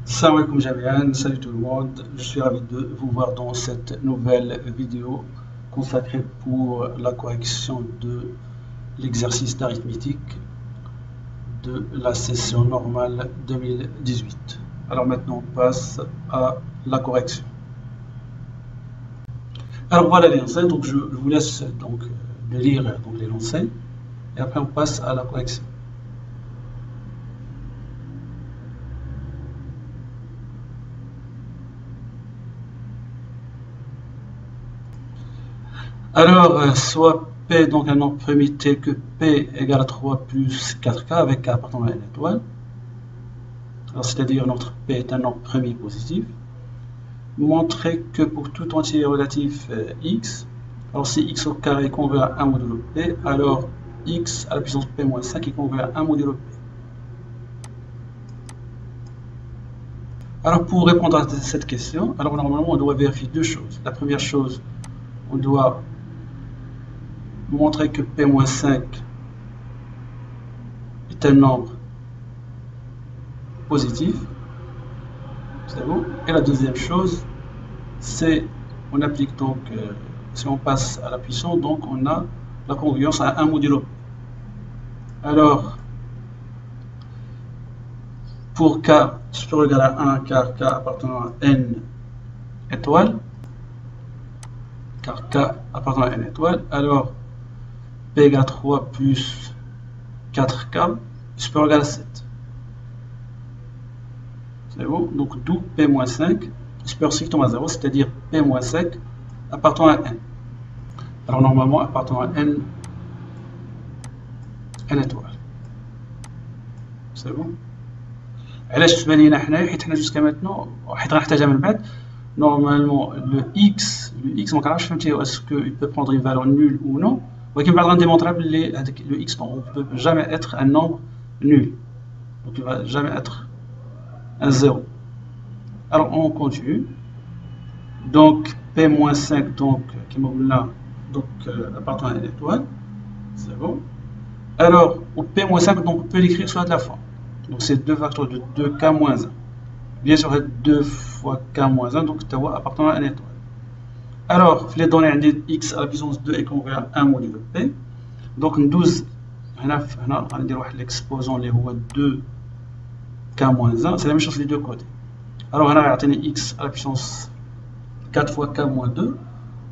Salam alaikum Jamian, salut tout le monde, je suis ravi de vous voir dans cette nouvelle vidéo consacrée pour la correction de l'exercice d'arithmétique de la session normale 2018. Alors maintenant on passe à la correction. Alors voilà l'énoncé, donc je vous laisse donc de lire donc l'énoncé et après on passe à la correction. Alors, soit P, donc un nombre premier tel que P égale à 3 plus 4K avec K appartenant à une étoile. Alors, c'est-à-dire notre P est un nombre premier positif. Montrer que pour tout entier relatif X, alors si X au carré est congrue à 1 modulo P, alors X à la puissance P-5 est congrue à 1 modulo P. Alors, pour répondre à cette question, alors normalement on doit vérifier deux choses. La première chose, on doit montrer que P-5 est un nombre positif. C'est bon. Et la deuxième chose, c'est on applique donc, si on passe à la puissance, donc on a la congruence à 1 modulo. Alors, pour K supérieur ou égal à 1, car K appartenant à N étoile, alors P égale à 3 plus 4K supérieur ou égal à 7. C'est bon. Donc d'où P-5 supérieur strictement à 0, c'est-à-dire P-5 appartenant à N. Alors normalement appartenant à N étoile. C'est bon. علاش تبان لينا حنايا حيت حنا جوسكا ماتنو حيت غنحتاجها من بعد. Normalement le X ما كنعرفش فهمتي est-ce que il peut prendre une valeur nulle ou non. ولكن بعد غنديمونطري بلي هذاك le X on peut jamais être un nombre nul. Donc il va jamais être un 0. Alors on continue. Donc P-5 donc qui là donc appartenant à une étoile. C'est bon. Alors au P-5 donc on peut l'écrire soit de la forme. Donc c'est 2 facteurs de 2K-1. Bien sûr 2 fois K-1 donc tu vois appartenant à une étoile. Alors les données عندي X à la puissance 2 est congrue à 1 modulo P. Donc ندوز هنا غندير واحد l'exposant اللي هو 2K-1. C'est la même chose les deux côtés. Alors هنا غيعطيني X à la puissance 4 fois K-2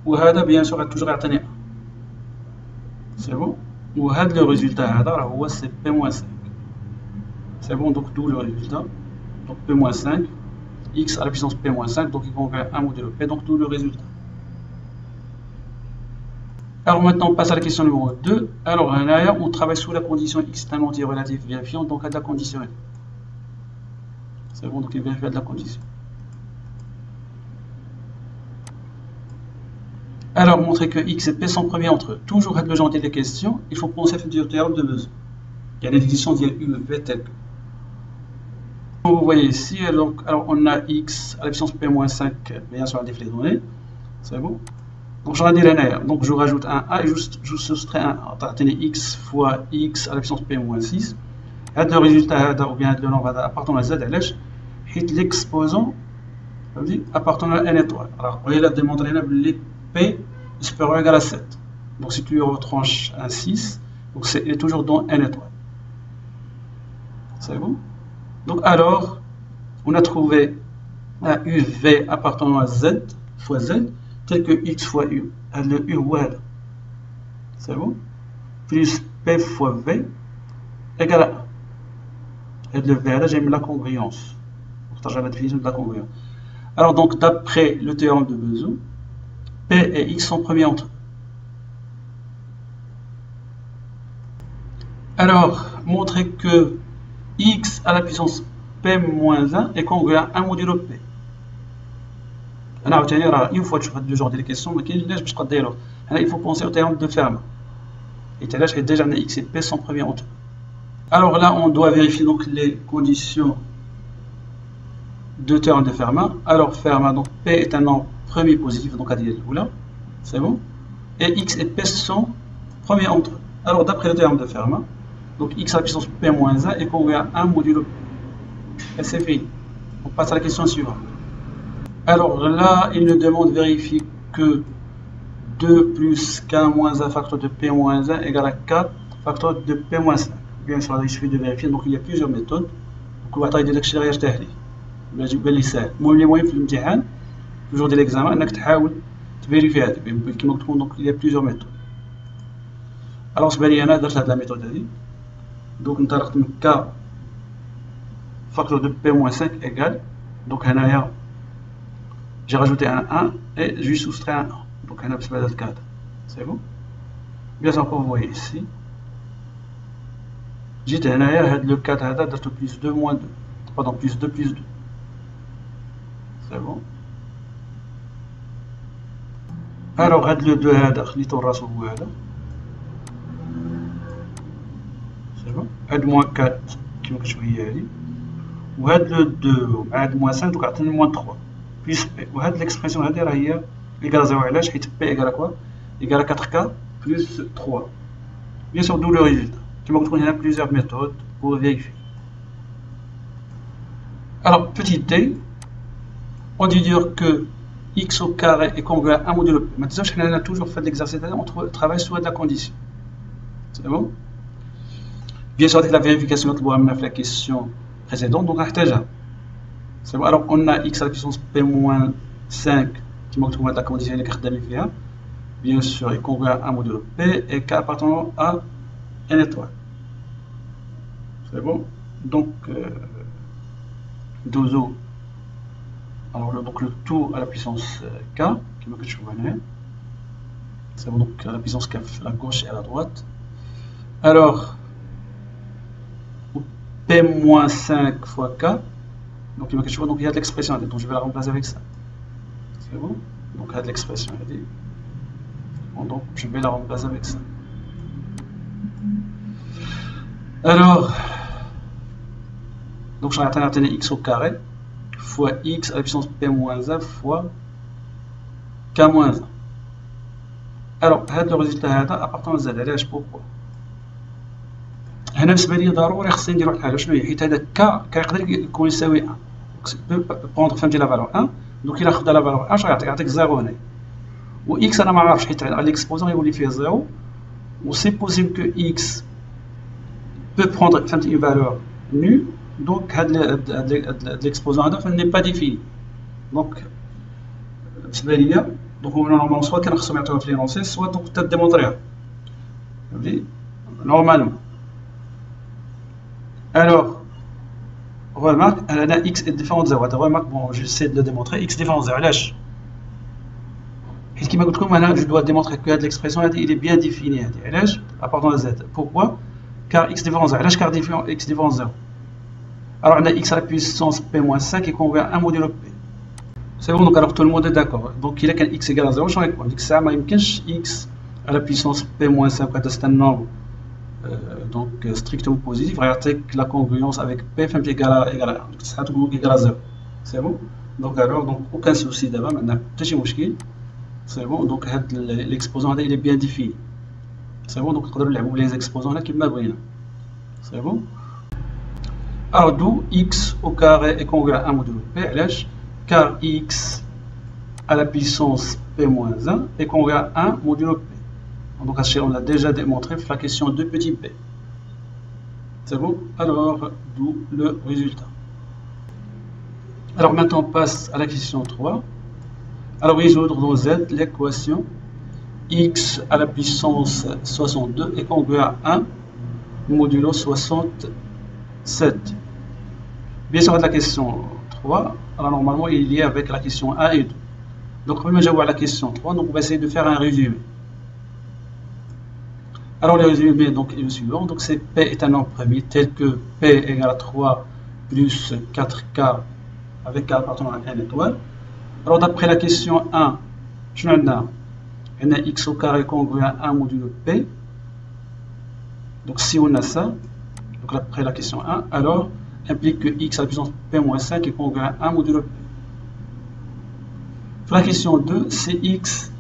وهذا bien sûr toujours غيعطيني 1. C'est bon. وهذا le résultat هذا راه هو c'est P-5. C'est bon, donc d'où le résultat. Donc P-5, X à la puissance P-5, donc il congrue à 1 modulo P, donc d'où le résultat. Alors maintenant on passe à la question numéro 2. Alors là, on travaille sous la condition X est un entier relatif vérifiant, donc à de la conditionnelle. C'est bon, donc il vérifie à de la condition. Alors montrer que X et P sont premiers entre eux. Toujours être le genre des questions, il faut penser à du théorème de besoin. Il y a des définitions d'IL U, V telles que. Vous voyez ici, alors on a X à la puissance P-5, bien sûr, les données. C'est bon. Donc, j'en ai dit l'année. Donc, je rajoute un A et je soustrais un A. X fois X à la puissance P-6. Et le résultat, ou bien le nombre appartenant à Z, l'exposant appartenant à N étoile. Alors, vous voyez, démontrer que P est supérieur ou égal à 7. Donc, si tu retranches un 6, donc c'est toujours dans N étoile. C'est bon. Donc alors, on a trouvé un UV appartenant à Z fois Z, tel que X fois U. Le U, well. C'est bon. Plus P fois V égale à 1. Et le V, là j'ai mis la congruence. Pour la définition de la congruence. Alors donc, d'après le théorème de Bezout, P et X sont premiers entre eux. Alors, montrer que X à la puissance P-1 est congrue à 1 modulo P. Une fois que je fais deux genres de questions, il faut penser au théorème de Fermat. Et là, j'ai déjà X et P sont premiers entre eux. Alors là, on doit vérifier donc les conditions de théorème de Fermat. Alors Fermat, donc P est un nombre premier positif, donc à dire là, c'est bon. Et X et P sont premiers entre eux. Alors d'après le théorème de Fermat, donc X à la puissance P-1 est congrue à 1 modulo P. Et c'est fini. On passe à la question suivante. Alors là, il nous demande de vérifier que 2 plus k moins 1 facteur de p moins 1 égale à 4 facteur de p moins 5. Bien sûr, il suffit de vérifier. Donc il y a plusieurs méthodes. كل واحد يدير داكشي اللي غيرتاح ليه باش يبان ليه ساهل. المهم اللي مهم في الامتحان توجور ديال ليكزامان انك تحاول تفيريفي هذه كيما قلت لكم. دونك il y a plusieurs méthodes. alors بالنسبه لي انا درت هاد لا ميثود هذه. donc انطلقت من k facteur de p moins 5 égale. donc هنايا j'ai rajouté un 1 et j'ai soustrait un 1. donc هنا بالنسبه لهاد الكاد c'est bon. bien sûr comme vous voyez ici جيت هنايا هاد لو 4 هذا درتو بلس 2 moins 2 pardon plus 2 plus 2 c'est bon. alors هاد لو 2 هذا خليتو راسو هو هذا c'est bon. هاد موان 4 كيما كتشوفوا هي هادي وهاد لو 2 مع هاد موان 5 دوك عطيني موان 3 بلس بي. وهاد ليكسبرسيون هادي راه هي ايكال 0. علاش؟ حيت بي ايكال كوا ايكال 4 k plus 3. bien sûr d'où le résultat. كما قلت لكم هنا plusieurs méthodes pour vérifier. alors petit d, on dit dire que x au carré est congruent à 1 modulo p. maintenant on a toujours fait l'exercice, on travaille sur la condition. c'est bon. bien sûr avec la vérification de la question précédente donc نحتاجها. c'est bon. alors on a x à la puissance p moins 5 كما قلت لكم هاد la condition اللي كنخدمين فيها bien sûr est congruent à 1 modulo p et k appartenant à n étoile. c'est bon. donc 2o alors donc le tout à la puissance k qui me que c'est bon. donc à la puissance k à la gauche et à la droite. alors p moins 5 fois k donc il donc il y a de l'expression donc je vais la remplacer avec ça. c'est bon. donc il y a de l'expression donc je vais la remplacer avec ça. alors donc je vais atteindre x au carré fois x à la puissance p moins 1 fois k moins 1. alors هذا le résultat هذا appartient à z. علاش؟ pourquoi؟ هنا بالنسبه لي ضروري خصني ندير واحد الحاجه. شنو هي؟ حيت هذا ك كيقدر يكون يساوي 1 بوندر. فهمتي لا فالور 1 دونك الا خدا لا فالور 1 اش غيعطيك 0 هنا. و x انا ما عارفش حيت على ليكسبوزون يولي فيه 0 و سي بوسيبل كو x peut prendre une valeur nulle. donc l'exposant n'est pas défini. donc بالنسبه ليا donc normalement soit كان خصهم يعطيوها في لينونسي soit donc تديمونطريها فهمتي normalement. alors remarque هنا x est différent de 0. هذا remarque bon j'essaie de le démontrer x différent de 0. علاش؟ حيت كيما قلت لكم انا je dois démontrer que هاد l'expression هادي il est bien défini هادي. علاش؟ appartenant à z. pourquoi؟ car x différent 0. علاش car x différent 0؟ alors on a x à la puissance p moins 5 est congruent à 1 modulo p. c'est bon. donc alors tout le monde est d'accord. donc il a qu'un x égale à 0 شنو غيكون؟ ديك الساعه ما يمكنش x à la puissance p moins 5 هذا c'est un nombre donc strictement positif غيعطيك la congruence avec p فهمتي égale à 1 ديك الساعه تقول égale à 0. c'est bon. donc alors donc aucun souci دابا ما عندنا حتى شي مشكل. c'est bon. donc هاد l'exposant هذا il est bien défini. c'est bon. donc نقدروا نلعبوا بلي زيكسبوزون هنا كيما بغينا. c'est bon. alors d'où x au carré est congruent à 1 modulo p. علاش؟ car x à la puissance p moins 1 est congruent à 1 modulo p. donc on l'a déjà démontré pour la question de petit p. c'est bon. alors d'où le résultat. alors maintenant on passe à la question 3. alors résoudre dans z l'équation x à la puissance 62 est congruent à 1 modulo 67. bien sûr la question 3 alors normalement il est lié avec la question 1 et 2. donc premier je vois la question 3 donc on va essayer de faire un résumé. alors le résumé donc est le suivant. donc c'est p est un nombre premier tel que p égale à 3 plus 4k avec k appartenant à n étoile. alors d'après la question 1 je on a x au carré congruent à 1 modulo p. donc si on a ça donc après la question 1 alors implique que x à la puissance p moins 5 est congruent à 1 modulo p. pour la question 2 c'est x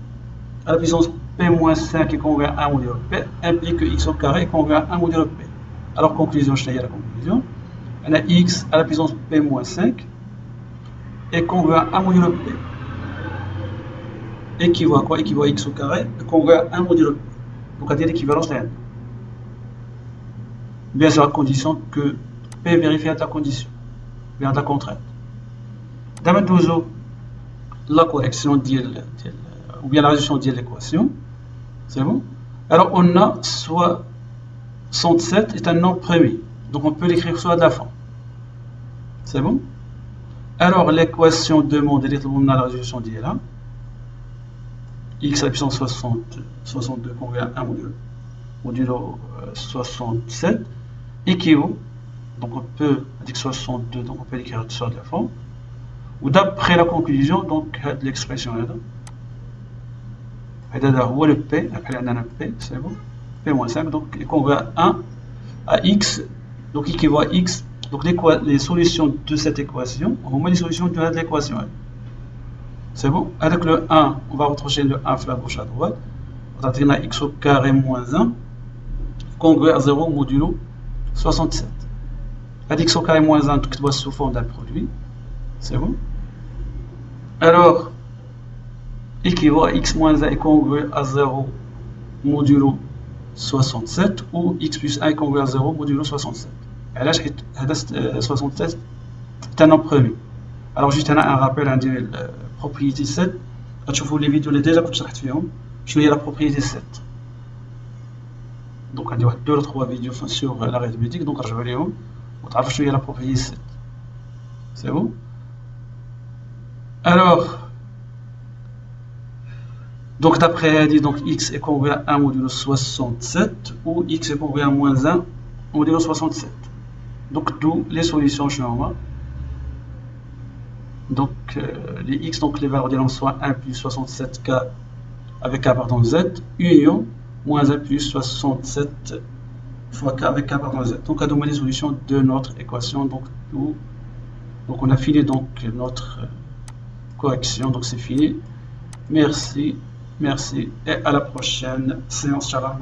à la puissance p moins 5 est congruent à 1 modulo p implique que x au carré est congruent à 1 modulo p. alors conclusion je t'ai dit la conclusion on a x à la puissance p moins 5 est congruent à 1 modulo P. Équivaut à quoi? Équivaut à x au carré est congruent à 1 modulo P. Donc, à dire l'équivalence là. Bien sûr, à condition que P vérifie à ta condition, bien à ta contrainte. D'abord, la correction ou bien la résolution de l'équation. C'est bon? Alors, on a soit 67 est un nombre premier. Donc, on peut l'écrire soit de la forme. C'est bon? Alors, l'équation demande, on a la résolution d'IA là. X à la puissance 62 congrès à 1 modulo 67 équivaut. Donc, on peut dire 62, donc on peut l'écrire soit de la forme. Ou d'après la conclusion, donc, de l'expression là. هذا هو le P, après on a un P, c'est bon, P-5, donc il congrue à 1 à X, donc équivaut à X, donc les solutions de cette équation, on met les solutions de l'équation, c'est bon, avec le 1, on va retrouver le 1 à la gauche à droite, on va dire X au carré moins 1, congrue à 0 modulo 67, avec X au carré moins 1, tout doit sous forme d'un produit, c'est bon, alors, équivaut à x moins 1 est congruent à 0 modulo 67 ou x plus 1 est congruent à 0 modulo 67. Et là, 67 est un nombre premier. Alors, juste un rappel, on dit la propriété 7. Quand vous les vidéos, déjà que je vais la propriété 7. Donc, on dit 2 ou 3 vidéos sur l'arithmétique. Donc, je vais les voir. Je vais la propriété 7. C'est bon? Alors, donc d'après elle dit donc x est congruent à 1 modulo 67 ou x est congruent à moins 1 modulo 67. Donc d'où les solutions changement. Donc les x, donc les valeurs de soit 1 plus 67k avec k pardon z, union moins 1 plus 67 fois k avec k pardon z. Donc à donner les solutions de notre équation. Donc on a fini donc notre correction. Donc c'est fini. Merci et à la prochaine séance. Inch'Allah.